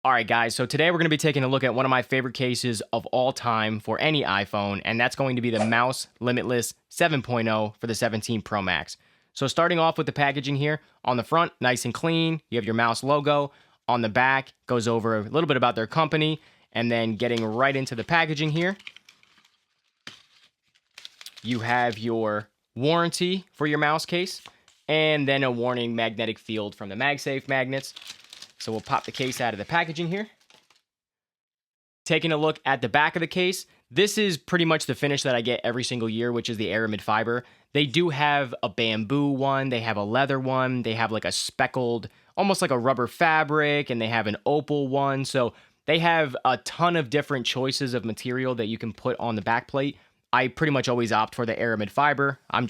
All right, guys, so today we're going to be taking a look at one of my favorite cases of all time for any iPhone, and that's going to be the Mous Limitless 7.0 for the 17 Pro Max. So starting off with the packaging here, on the front, nice and clean, you have your Mous logo. On the back, goes over a little bit about their company, and then getting right into the packaging here, you have your warranty for your mouse case, and then a warning magnetic field from the MagSafe magnets. So we'll pop the case out of the packaging here. Taking a look at the back of the case, this is pretty much the finish that I get every single year, which is the aramid fiber. They do have a bamboo one, they have a leather one, they have like a speckled, almost like a rubber fabric, and they have an opal one. So they have a ton of different choices of material that you can put on the back plate. I pretty much always opt for the aramid fiber. I'm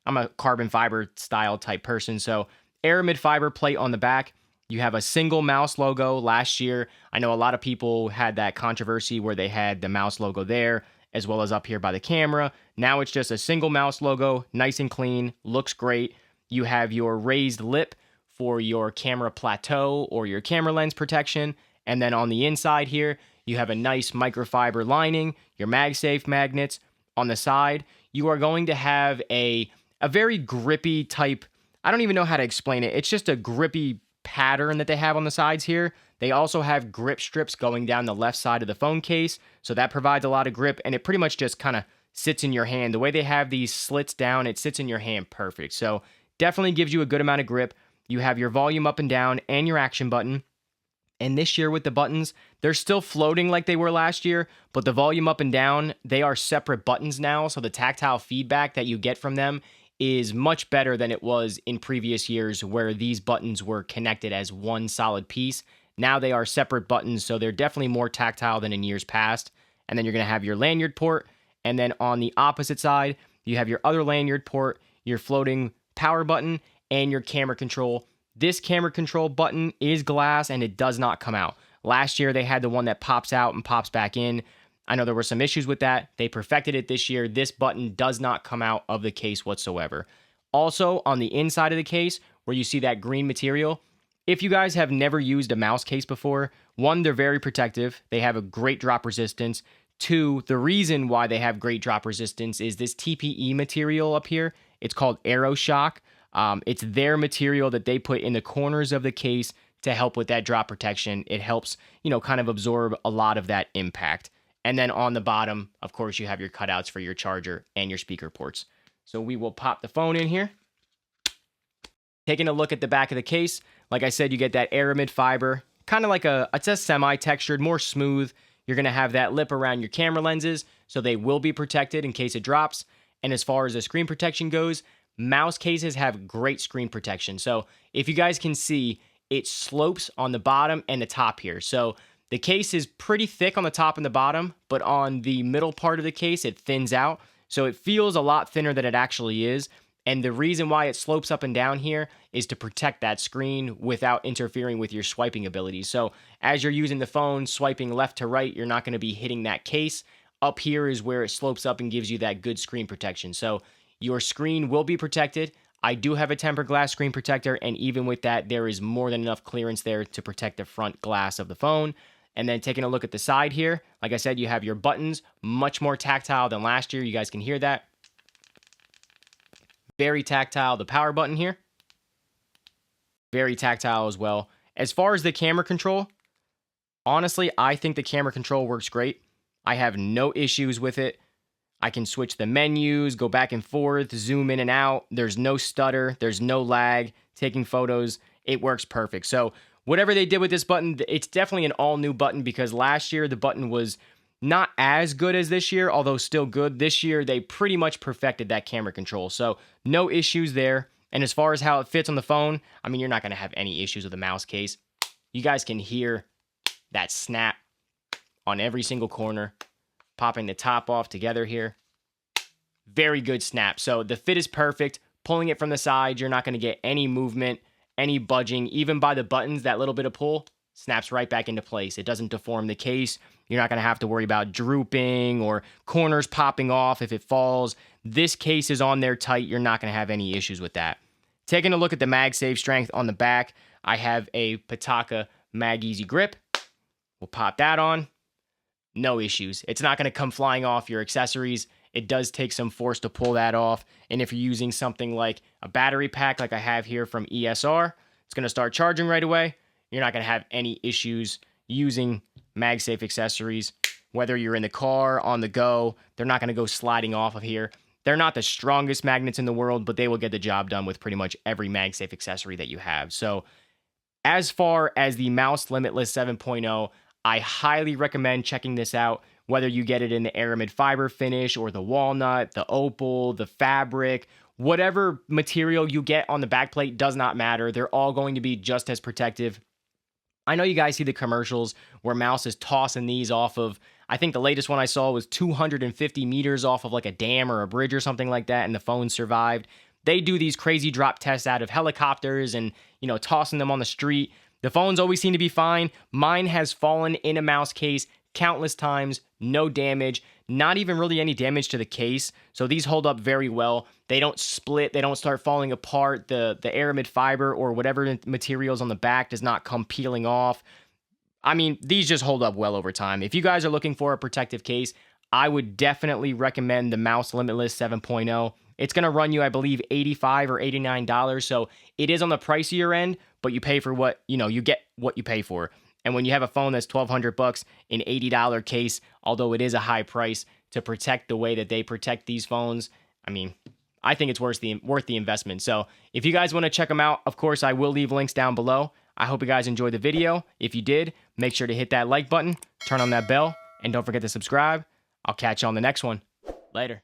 a carbon fiber style type person. So aramid fiber plate on the back. You have a single Mous logo. Last year, I know a lot of people had that controversy where they had the Mous logo there, as well as up here by the camera. Now it's just a single Mous logo, nice and clean, looks great. You have your raised lip for your camera plateau or your camera lens protection. And then on the inside here, you have a nice microfiber lining, your MagSafe magnets. On the side, you are going to have a very grippy type, I don't even know how to explain it. It's just a grippy pattern that they have on the sides here. They also have grip strips going down the left side of the phone case, so that provides a lot of grip, and it pretty much just kind of sits in your hand. The way they have these slits down, it sits in your hand perfect. So definitely gives you a good amount of grip. You have your volume up and down and your action button. And this year with the buttons, they're still floating like they were last year, but the volume up and down, they are separate buttons now, so the tactile feedback that you get from them is much better than it was in previous years where these buttons were connected as one solid piece. Now they are separate buttons, so they're definitely more tactile than in years past. And then you're going to have your lanyard port, and then on the opposite side, you have your other lanyard port, your floating power button, and your camera control. This camera control button is glass, and it does not come out. Last year, they had the one that pops out and pops back in. I know there were some issues with that. They perfected it this year. This button does not come out of the case whatsoever. Also, on the inside of the case, where you see that green material, if you guys have never used a mouse case before, one, they're very protective. They have a great drop resistance. Two, the reason why they have great drop resistance is this TPE material up here. It's called AeroShock. It's their material that they put in the corners of the case to help with that drop protection. It helps, kind of absorb a lot of that impact. And then on the bottom, of course, you have your cutouts for your charger and your speaker ports. So we will pop the phone in here. Taking a look at the back of the case, like I said, you get that aramid fiber, kind of like it's a semi-textured, more smooth. You're going to have that lip around your camera lenses, so they will be protected in case it drops. And as far as the screen protection goes, mouse cases have great screen protection. So if you guys can see, it slopes on the bottom and the top here. So the case is pretty thick on the top and the bottom, but on the middle part of the case, it thins out. So it feels a lot thinner than it actually is. And the reason why it slopes up and down here is to protect that screen without interfering with your swiping abilities. So as you're using the phone, swiping left to right, you're not going to be hitting that case. Up here is where it slopes up and gives you that good screen protection. So your screen will be protected. I do have a tempered glass screen protector, and even with that, there is more than enough clearance there to protect the front glass of the phone. And then taking a look at the side here, like I said, you have your buttons, much more tactile than last year. You guys can hear that. Very tactile, the power button here. Very tactile as well. As far as the camera control, honestly, I think the camera control works great. I have no issues with it. I can switch the menus, go back and forth, zoom in and out. There's no stutter. There's no lag. Taking photos, it works perfect. So whatever they did with this button, it's definitely an all-new button because last year the button was not as good as this year, although still good. This year, they pretty much perfected that camera control. So no issues there. And as far as how it fits on the phone, I mean, you're not going to have any issues with the mouse case. You guys can hear that snap on every single corner, popping the top off together here. Very good snap. So the fit is perfect. Pulling it from the side, you're not going to get any movement, any budging, even by the buttons, that little bit of pull snaps right back into place. It doesn't deform the case. You're not going to have to worry about drooping or corners popping off if it falls. This case is on there tight. You're not going to have any issues with that. Taking a look at the MagSafe strength on the back, I have a Pitaka Mag Easy Grip. We'll pop that on. No issues. It's not going to come flying off your accessories. It does take some force to pull that off. And if you're using something like a battery pack like I have here from ESR, it's going to start charging right away. You're not going to have any issues using MagSafe accessories. Whether you're in the car, on the go, they're not going to go sliding off of here. They're not the strongest magnets in the world, but they will get the job done with pretty much every MagSafe accessory that you have. So as far as the Mous Limitless 7.0, I highly recommend checking this out, whether you get it in the aramid fiber finish or the walnut, the opal, the fabric, whatever material you get on the backplate does not matter. They're all going to be just as protective. I know you guys see the commercials where Mous is tossing these off of, I think the latest one I saw was 250 meters off of like a dam or a bridge or something like that, and the phone survived. They do these crazy drop tests out of helicopters and, tossing them on the street. The phones always seem to be fine. Mine has fallen in a Mous case countless times, no damage, not even really any damage to the case. So these hold up very well. They don't split, they don't start falling apart. The aramid fiber or whatever materials on the back does not come peeling off. I mean, these just hold up well over time. If you guys are looking for a protective case, I would definitely recommend the Mous Limitless 7.0. It's going to run you, I believe, $85 or $89. So it is on the pricier end, but you pay for what, you get what you pay for. And when you have a phone that's $1,200, an $80 case, although it is a high price to protect the way that they protect these phones, I mean, I think it's worth the investment. So if you guys want to check them out, of course, I will leave links down below. I hope you guys enjoyed the video. If you did, make sure to hit that like button, turn on that bell, and don't forget to subscribe. I'll catch you on the next one. Later.